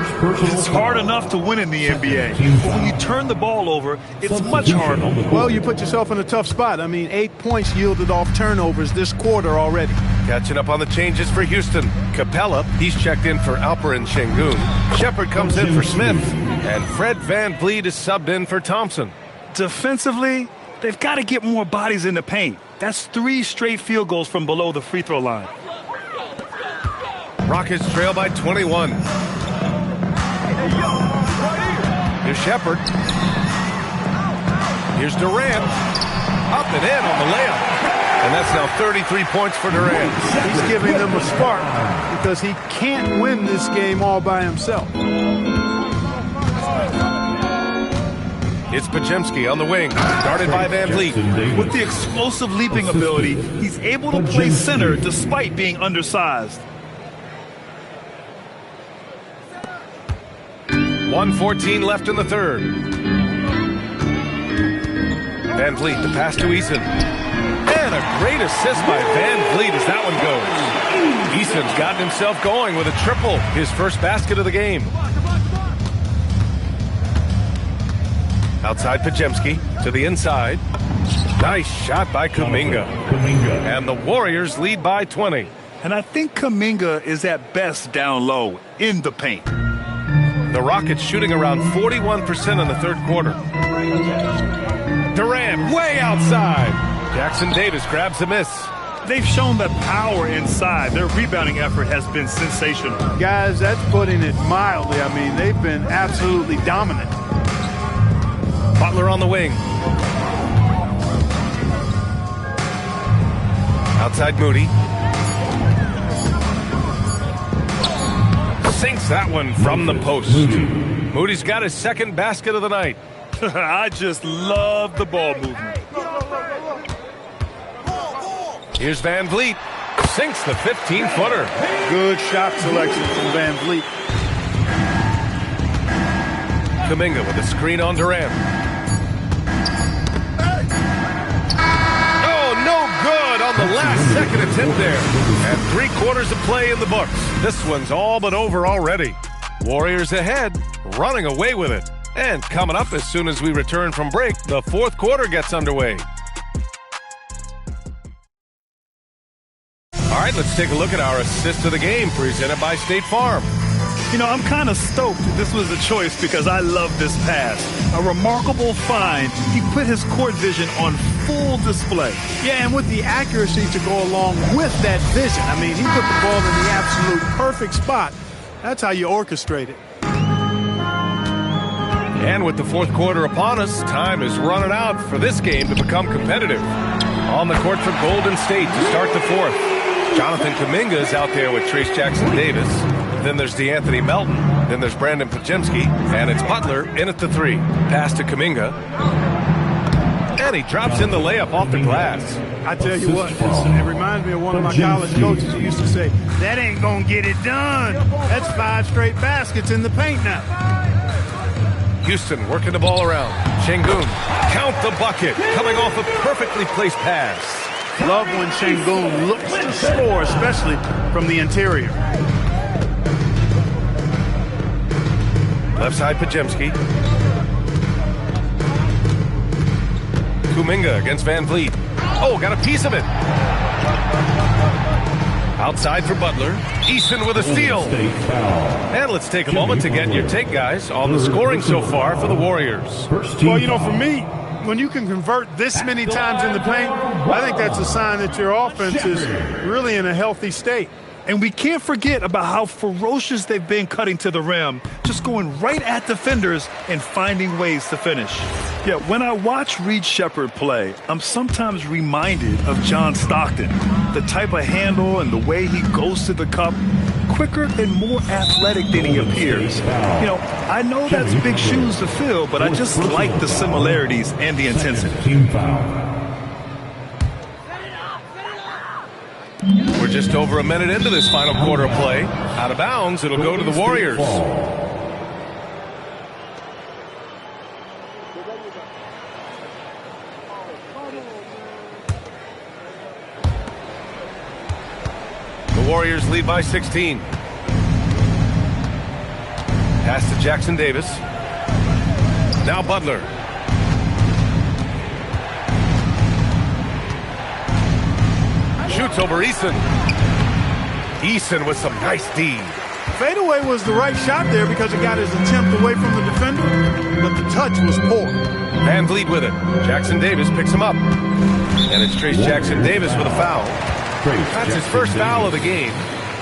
It's hard enough to win in the NBA, but when you turn the ball over, it's much harder. Well, you put yourself in a tough spot. I mean, 8 points yielded off turnovers this quarter already. Catching up on the changes for Houston. Capella, he's checked in for Alperen Sengun. Shepard comes in for Smith. And Fred VanVleet is subbed in for Thompson. Defensively, they've got to get more bodies in the paint. That's 3 straight field goals from below the free throw line. Rockets trail by 21. Here's Shepard. Here's Durant. Up and in on the layup. And that's now 33 points for Durant. He's giving them a spark because he can't win this game all by himself. It's Pajemski on the wing, guarded by VanVleet. With the explosive leaping ability, he's able to play center despite being undersized. 1:14 left in the third. VanVleet, the pass to Eason. And a great assist by VanVleet as that one goes. Eason's gotten himself going with a triple, his first basket of the game. Outside Pajemski to the inside. Nice shot by Kuminga. And the Warriors lead by 20. And I think Kuminga is at best down low in the paint. The Rockets shooting around 41% in the third quarter. Durant way outside. Jackson Davis grabs the miss. They've shown the power inside. Their rebounding effort has been sensational. Guys, that's putting it mildly. I mean, they've been absolutely dominant. Butler on the wing. Outside Moody. Sinks that one from the post. Moody's got his second basket of the night. I just love the ball movement. Here's VanVleet. Sinks the 15-footer. Good shot selection from VanVleet. Kuminga with a screen on Durant. Oh, no good on the last second attempt there. And 3/4 of play in the books. This one's all but over already. Warriors ahead, running away with it. And coming up as soon as we return from break, the fourth quarter gets underway. All right, let's take a look at our assist of the game presented by State Farm. You know, I'm kind of stoked this was a choice because I love this pass. A remarkable find. He put his court vision on full display. Yeah, and with the accuracy to go along with that vision. I mean, he put the ball in the absolute perfect spot. That's how you orchestrate it. And with the fourth quarter upon us, time is running out for this game to become competitive. On the court for Golden State to start the fourth. Jonathan Kuminga is out there with Trace Jackson-Davis. Then there's DeAnthony Melton. Then there's Brandon Pajemski. And it's Butler in at the three. Pass to Kuminga. And he drops in the layup off the glass. I tell you what, it reminds me of one of my college coaches who used to say, that ain't going to get it done. That's 5 straight baskets in the paint now. Houston working the ball around. Şengün, count the bucket. Coming off a perfectly placed pass. Love when Şengün looks to score, especially from the interior. Left side, Pajemski. Kuminga against Van Vliet. Oh, got a piece of it. Outside for Butler. Eason with a steal. And let's take a moment to get your take, guys, on the scoring so far for the Warriors. Well, you know, for me, when you can convert this many times in the paint, I think that's a sign that your offense is really in a healthy state. And we can't forget about how ferocious they've been cutting to the rim, just going right at defenders and finding ways to finish. Yeah, when I watch Reed Sheppard play, I'm sometimes reminded of John Stockton. The type of handle and the way he goes to the cup, quicker and more athletic than he appears. You know, I know that's big shoes to fill, but I just like the similarities and the intensity. Team foul. We're just over a minute into this final quarter of play. Out of bounds, it'll go to the Warriors. The Warriors lead by 16. Pass to Jackson-Davis. Now Butler. Shoots over Eason. Eason with some nice D. Fadeaway was the right shot there because it got his attempt away from the defender, but the touch was poor. Van Vliet with it. Jackson-Davis picks him up. And it's Trace Jackson-Davis with a foul. That's his first foul of the game.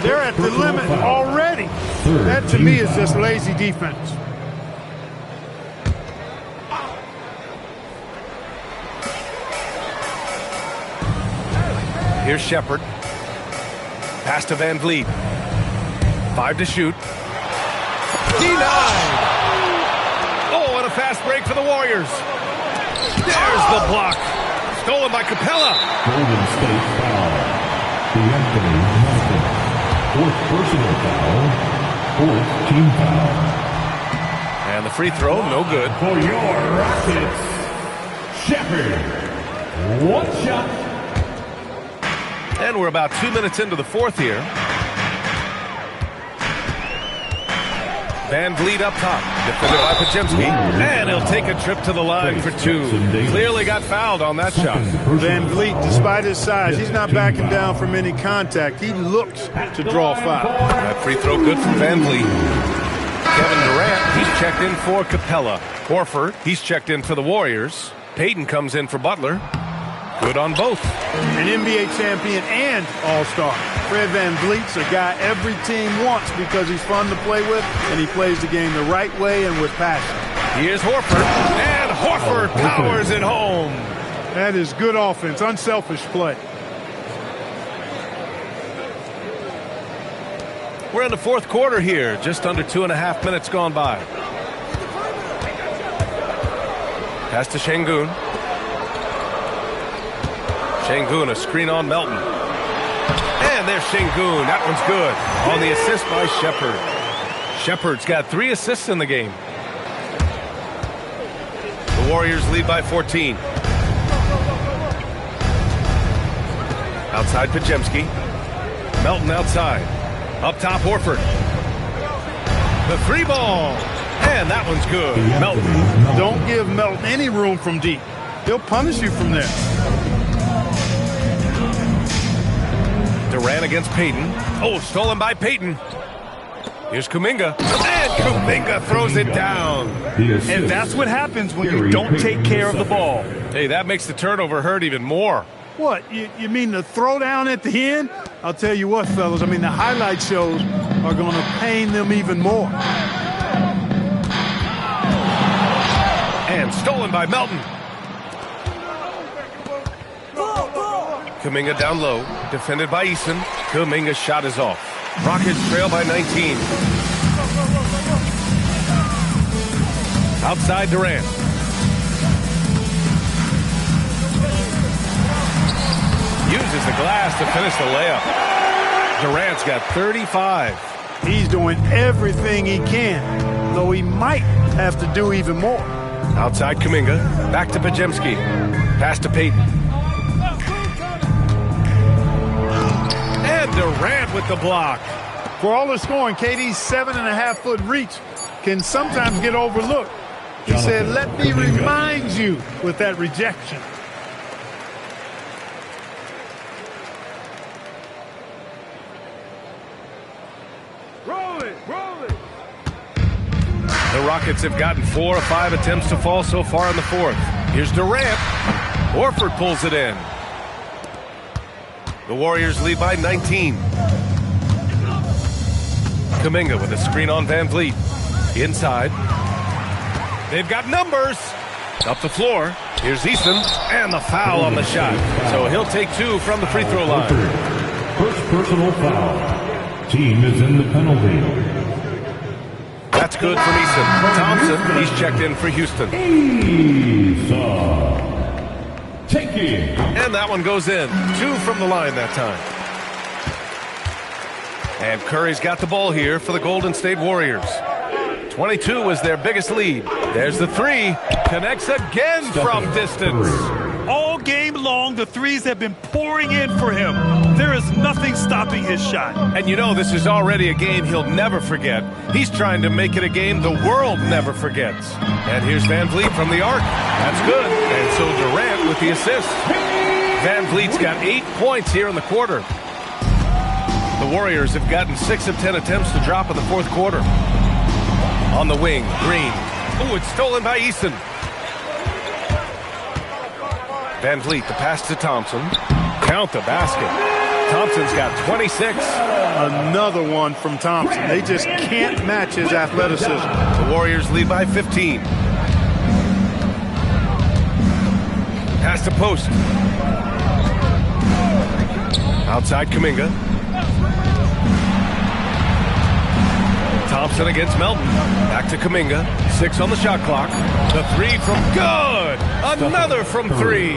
They're at the limit already. That to me is just lazy defense. Here's Sheppard. Pass to Van Vliet. 5 to shoot. Denied. Oh, and a fast break for the Warriors. There's the block. Stolen by Capella. Golden State foul. DeAnthony Melton. 4th personal foul. 4th team foul. And the free throw, no good. For your Rockets, Sheppard. 1 shot. And we're about 2 minutes into the fourth here. Van Vliet up top. Defended by Pajemski. And he'll take a trip to the line for 2. Clearly got fouled on that shot. Van Vliet, despite his size, he's not backing down from any contact. He looks to draw a foul. That free throw good from Van Vliet. Kevin Durant, he's checked in for Capella. Horford, he's checked in for the Warriors. Payton comes in for Butler. Good on both. An NBA champion and all-star. Fred Van Vliet's a guy every team wants because he's fun to play with and he plays the game the right way and with passion. Here's Horford. And Horford powers it home. That is good offense, unselfish play. We're in the fourth quarter here. Just under 2.5 minutes gone by. Pass to Şengün. Şengün, a screen on Melton. And there's Şengün. That one's good. On the assist by Sheppard. Sheppard's got 3 assists in the game. The Warriors lead by 14. Outside Pajemski. Melton outside. Up top Horford. The 3 ball. And that one's good. Melton. Don't give Melton any room from deep. He'll punish you from there. Durant against Payton. Oh, stolen by Payton. Here's Kuminga. And Kuminga throws it down. And that's what happens when you don't take care of the ball. Hey, that makes the turnover hurt even more. What, you mean the throwdown at the end? I'll tell you what, fellas, I mean, the highlight shows are going to pain them even more. And stolen by Melton. Kuminga down low, defended by Eason. Kuminga's shot is off. Rockets trail by 19. Outside Durant. Uses the glass to finish the layup. Durant's got 35. He's doing everything he can, though he might have to do even more. Outside Kuminga, back to Pajemski. Pass to Payton. And Durant with the block. For all the scoring, KD's 7.5-foot reach can sometimes get overlooked. He said, "Let me remind you," with that rejection. The Rockets have gotten 4 of 5 attempts to fall so far in the fourth. Here's Durant. Horford pulls it in. The Warriors lead by 19. Kuminga with a screen on Van Vliet. Inside. They've got numbers. Up the floor. Here's Eason. And the foul on the shot. So he'll take 2 from the free throw line. First personal foul. Team is in the penalty. That's good from Eason. Thompson, he's checked in for Houston. Taking. And that one goes in. 2 from the line that time. And Curry's got the ball here for the Golden State Warriors. 22 was their biggest lead. There's the 3. Connects again from distance. All game long, the threes have been pouring in for him. There is nothing stopping his shot. And you know this is already a game he'll never forget. He's trying to make it a game the world never forgets. And here's Van Vliet from the arc. That's good. And so Durant with the assist. Van Vliet's got 8 points here in the quarter. The Warriors have gotten 6 of 10 attempts to drop in the fourth quarter. On the wing, Green. Oh, it's stolen by Eason. Van Vliet, the pass to Thompson. Count the basket. Thompson's got 26. Another one from Thompson. They just can't match his athleticism. The Warriors lead by 15. Pass to post. Outside Kuminga. Thompson against Melton. Back to Kuminga. 6 on the shot clock. The 3 from good. Another from 3.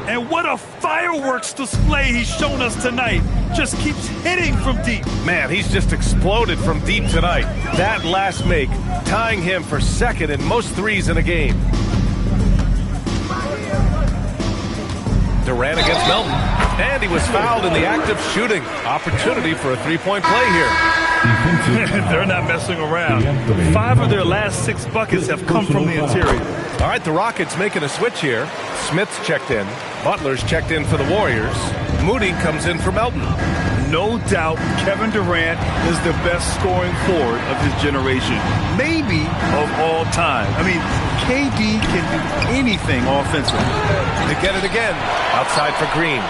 And what a fireworks display he's shown us tonight. Just keeps hitting from deep. Man, he's just exploded from deep tonight. That last make, tying him for second in most threes in a game. Durant against Melton. And he was fouled in the act of shooting. Opportunity for a three-point play here. They're not messing around. 5 of their last 6 buckets have come from the interior. All right, the Rockets making a switch here. Smith's checked in. Butler's checked in for the Warriors. Moody comes in for Melton. No doubt Kevin Durant is the best scoring forward of his generation. Maybe of all time. I mean, KD can do anything offensively. They get it again. Outside for Green.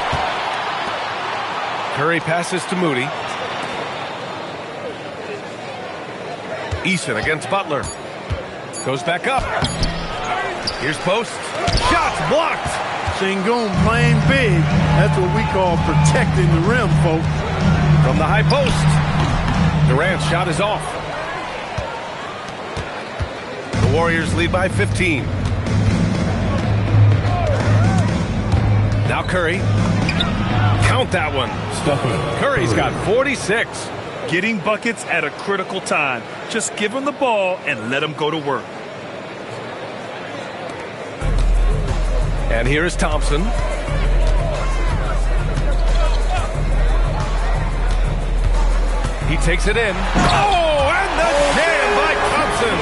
Curry passes to Moody. Eason against Butler. Goes back up. Here's post. Shots blocked. Sengun playing big. That's what we call protecting the rim, folks. From the high post. Durant's shot is off. The Warriors lead by 15. Now Curry. Count that one. Curry's got 46. Getting buckets at a critical time. Just give him the ball and let him go to work. And here is Thompson. He takes it in. Oh, and the jam by Thompson.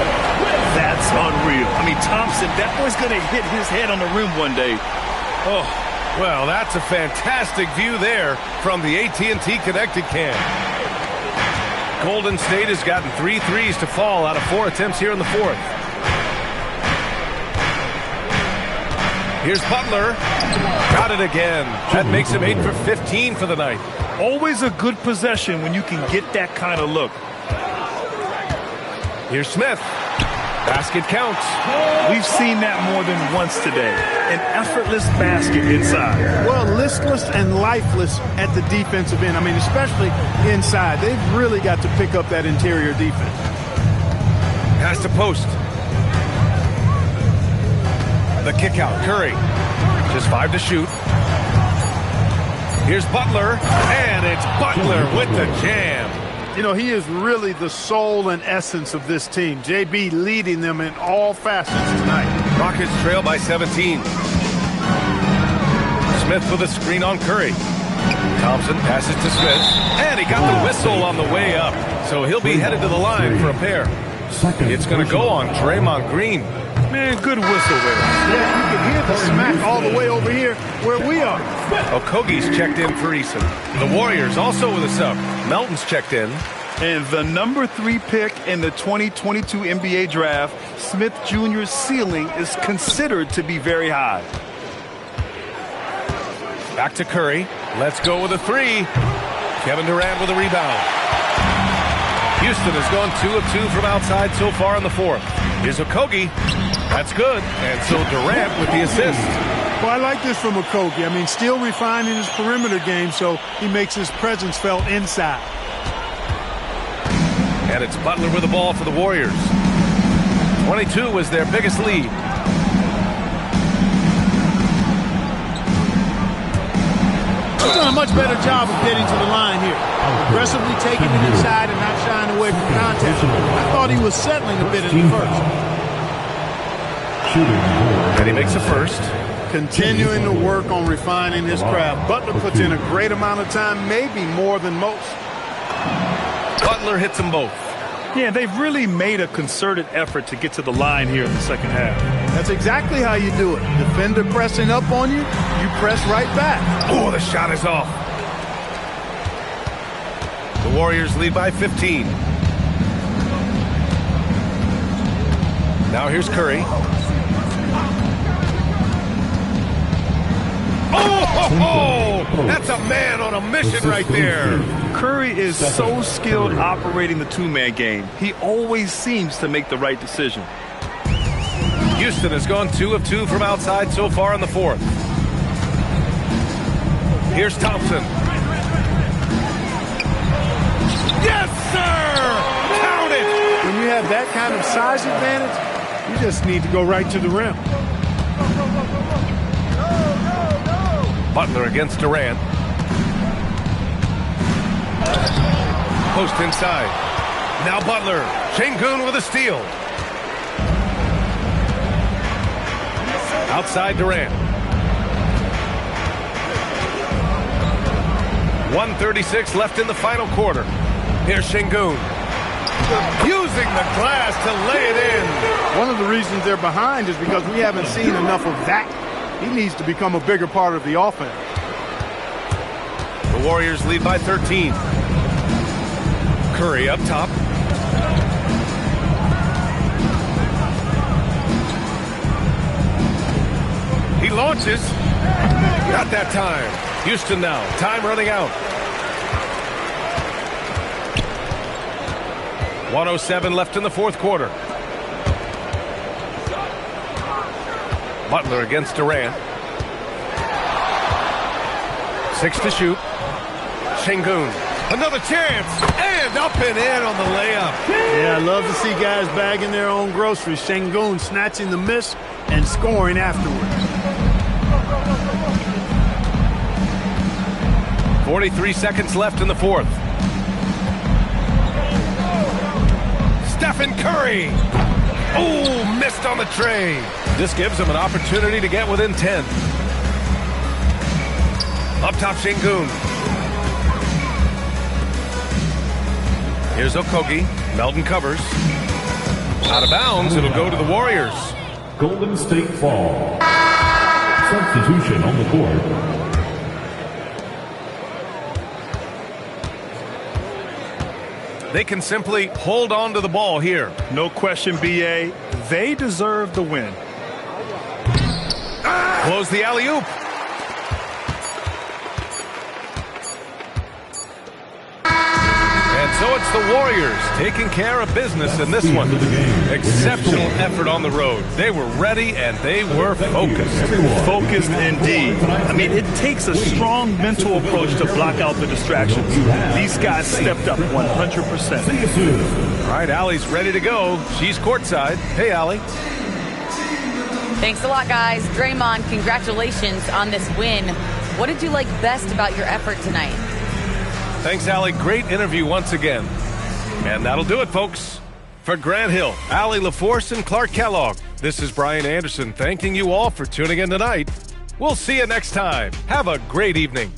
That's unreal. I mean, Thompson, that boy's going to hit his head on the rim one day. Oh, well, that's a fantastic view there from the AT&T Connected Cam. Golden State has gotten 3 threes to fall out of 4 attempts here in the fourth. Here's Butler. Got it again. That makes him 8 for 15 for the night. Always a good possession when you can get that kind of look. Here's Smith. Basket counts. We've seen that more than once today. An effortless basket inside. Well, listless and lifeless at the defensive end. I mean, especially inside. They've really got to pick up that interior defense. Pass to post. The kick out. Curry. Just 5 to shoot. Here's Butler. And it's Butler with the jam. You know, he is really the soul and essence of this team. JB leading them in all facets tonight. Rockets trail by 17. Smith with a screen on Curry. Thompson passes to Smith. And he got the whistle on the way up. So he'll be headed to the line for a pair. It's going to go on Draymond Green. Man, good whistle there. Yeah, you can hear the smack all the way over here where we are. Okogie's checked in for Eason. The Warriors also with a sub. Melton's checked in. And the number 3 pick in the 2022 NBA draft, Smith Jr.'s ceiling is considered to be very high. Back to Curry. Let's go with a 3. Kevin Durant with a rebound. Houston has gone 2 of 2 from outside so far in the fourth. Here's Okogie. That's good. And so Durant with the assist. Well, I like this from Okogie. I mean, still refining his perimeter game, so he makes his presence felt inside. And it's Butler with the ball for the Warriors. 22 was their biggest lead. He's done a much better job of getting to the line here. Aggressively taking it inside and not shying away from contact. I thought he was settling a bit in the first. And he makes a first. Continuing to work on refining his craft. Butler puts in a great amount of time, maybe more than most. Butler hits them both. Yeah, they've really made a concerted effort to get to the line here in the second half. That's exactly how you do it. Defender pressing up on you, you press right back. Oh, the shot is off. The Warriors lead by 15. Now here's Curry. Oh, that's a man on a mission right there. Curry is so skilled operating the two-man game. He always seems to make the right decision. Houston has gone 2 of 2 from outside so far in the fourth. Here's Thompson. Yes, sir! Count it! When you have that kind of size advantage, you just need to go right to the rim. Butler against Durant. Post inside. Now Butler. Şengün with a steal. Outside Durant. 1:36 left in the final quarter. Here's Şengün. Using the glass to lay it in. One of the reasons they're behind is because we haven't seen enough of that. He needs to become a bigger part of the offense. The Warriors lead by 13. Curry up top. He launches. Not that time. Houston now. Time running out. 1:07 left in the fourth quarter. Butler against Durant. 6 to shoot. Şengün. Another chance. And up and in on the layup. Yeah, I love to see guys bagging their own groceries. Şengün snatching the miss and scoring afterwards. 43 seconds left in the fourth. Stephen Curry. Oh, missed on the tray. This gives him an opportunity to get within 10. Up top, Şengün. Here's Okogie. Melton covers. Out of bounds, it'll go to the Warriors. Golden State fall. Substitution on the court. They can simply hold on to the ball here. No question, B.A. They deserve the win. Close the alley-oop. And So it's the Warriors taking care of business in this one. Exceptional effort on the road. They were ready and they were focused. Focused indeed. I mean, it takes a strong mental approach to block out the distractions. These guys stepped up 100%. All right, Allie's ready to go. She's courtside. Hey, Allie. Thanks a lot, guys. Draymond, congratulations on this win. What did you like best about your effort tonight? Thanks, Allie. Great interview once again. And that'll do it, folks. For Grant Hill, Allie LaForce, and Clark Kellogg, this is Brian Anderson thanking you all for tuning in tonight. We'll see you next time. Have a great evening.